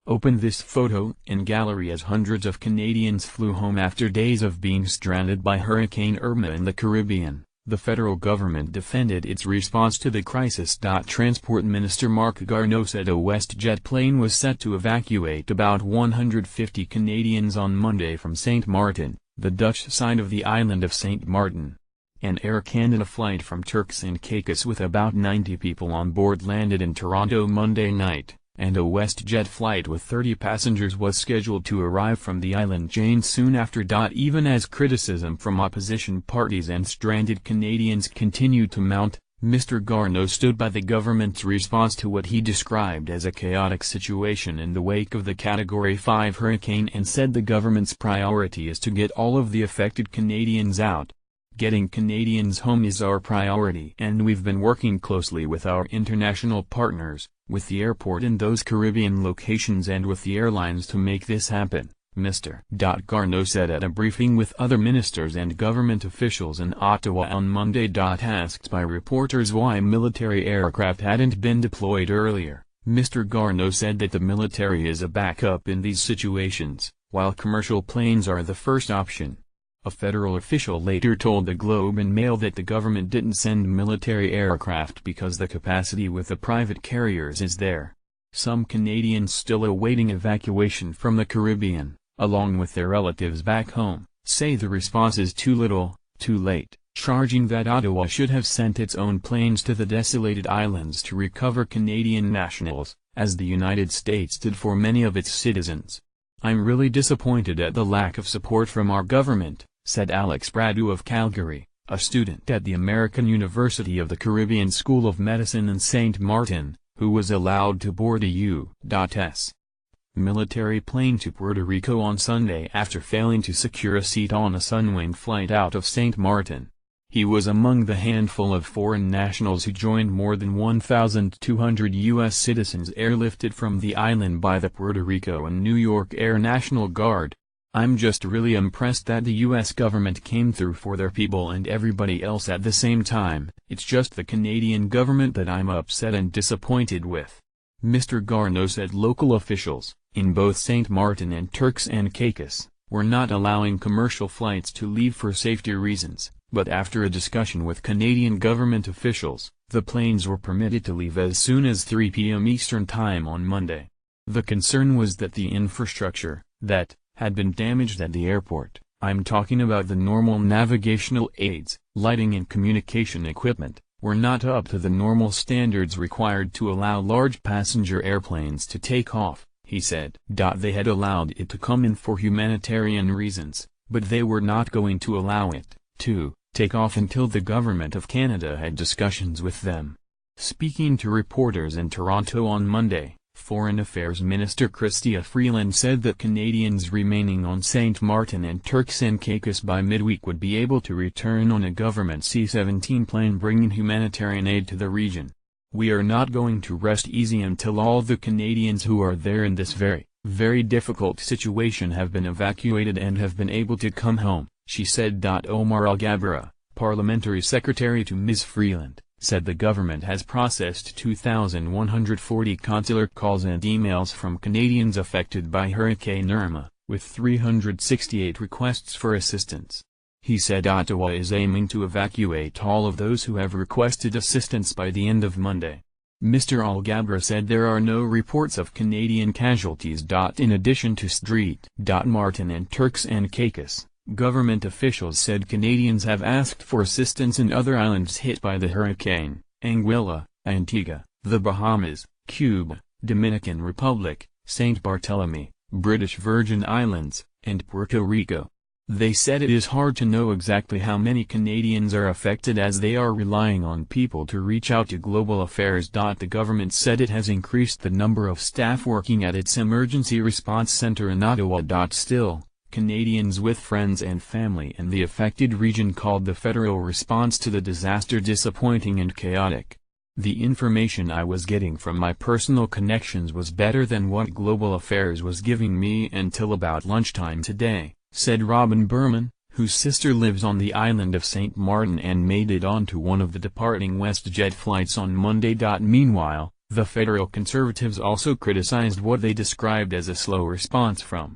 Open this photo in gallery as hundreds of Canadians flew home after days of being stranded by Hurricane Irma in the Caribbean. The federal government defended its response to the crisis. Transport Minister Marc Garneau said a WestJet plane was set to evacuate about 150 Canadians on Monday from St. Martin, the Dutch side of the island of St. Martin. An Air Canada flight from Turks and Caicos with about 90 people on board landed in Toronto Monday night, and a WestJet flight with 30 passengers was scheduled to arrive from the island chain soon after. Even as criticism from opposition parties and stranded Canadians continued to mount, Mr. Garneau stood by the government's response to what he described as a chaotic situation in the wake of the Category 5 hurricane and said the government's priority is to get all of the affected Canadians out. Getting Canadians home is our priority, and we've been working closely with our international partners, with the airport in those Caribbean locations and with the airlines to make this happen, Mr. Garneau said at a briefing with other ministers and government officials in Ottawa on Monday. Asked by reporters why military aircraft hadn't been deployed earlier, Mr. Garneau said that the military is a backup in these situations, while commercial planes are the first option. A federal official later told the Globe and Mail that the government didn't send military aircraft because the capacity with the private carriers is there. Some Canadians still awaiting evacuation from the Caribbean, along with their relatives back home, say the response is too little, too late, charging that Ottawa should have sent its own planes to the desolated islands to recover Canadian nationals, as the United States did for many of its citizens. "I'm really disappointed at the lack of support from our government," said Alex Bradu of Calgary, a student at the American University of the Caribbean School of Medicine in St. Martin, who was allowed to board a U.S. military plane to Puerto Rico on Sunday after failing to secure a seat on a Sunwing flight out of St. Martin. He was among the handful of foreign nationals who joined more than 1,200 U.S. citizens airlifted from the island by the Puerto Rico and New York Air National Guard. "I'm just really impressed that the U.S. government came through for their people and everybody else at the same time. It's just the Canadian government that I'm upset and disappointed with," Mr. Garneau said. Local officials, in both St. Martin and Turks and Caicos, were not allowing commercial flights to leave for safety reasons, but after a discussion with Canadian government officials, the planes were permitted to leave as soon as 3 p.m. Eastern Time on Monday. The concern was that the infrastructure, that had been damaged at the airport, I'm talking about the normal navigational aids, lighting and communication equipment, were not up to the normal standards required to allow large passenger airplanes to take off, he said. They had allowed it to come in for humanitarian reasons, but they were not going to allow it to take off until the Government of Canada had discussions with them. Speaking to reporters in Toronto on Monday, Foreign Affairs Minister Chrystia Freeland said that Canadians remaining on St. Martin and Turks and Caicos by midweek would be able to return on a government C-17 plane bringing humanitarian aid to the region. "We are not going to rest easy until all the Canadians who are there in this very, very difficult situation have been evacuated and have been able to come home," she said. Omar Alghabra, parliamentary secretary to Ms. Freeland, said the government has processed 2,140 consular calls and emails from Canadians affected by Hurricane Irma, with 368 requests for assistance. He said Ottawa is aiming to evacuate all of those who have requested assistance by the end of Monday. Mr. Alghabra said there are no reports of Canadian casualties. In addition to St. Martin and Turks and Caicos, government officials said Canadians have asked for assistance in other islands hit by the hurricane: Anguilla, Antigua, the Bahamas, Cuba, Dominican Republic, St. Barthélemy, British Virgin Islands, and Puerto Rico. They said it is hard to know exactly how many Canadians are affected as they are relying on people to reach out to Global Affairs. The government said it has increased the number of staff working at its emergency response center in Ottawa. Still, Canadians with friends and family in the affected region called the federal response to the disaster disappointing and chaotic. "The information I was getting from my personal connections was better than what Global Affairs was giving me until about lunchtime today," said Robin Berman, whose sister lives on the island of St. Martin and made it onto one of the departing WestJet flights on Monday. Meanwhile, The federal conservatives also criticized what they described as a slow response from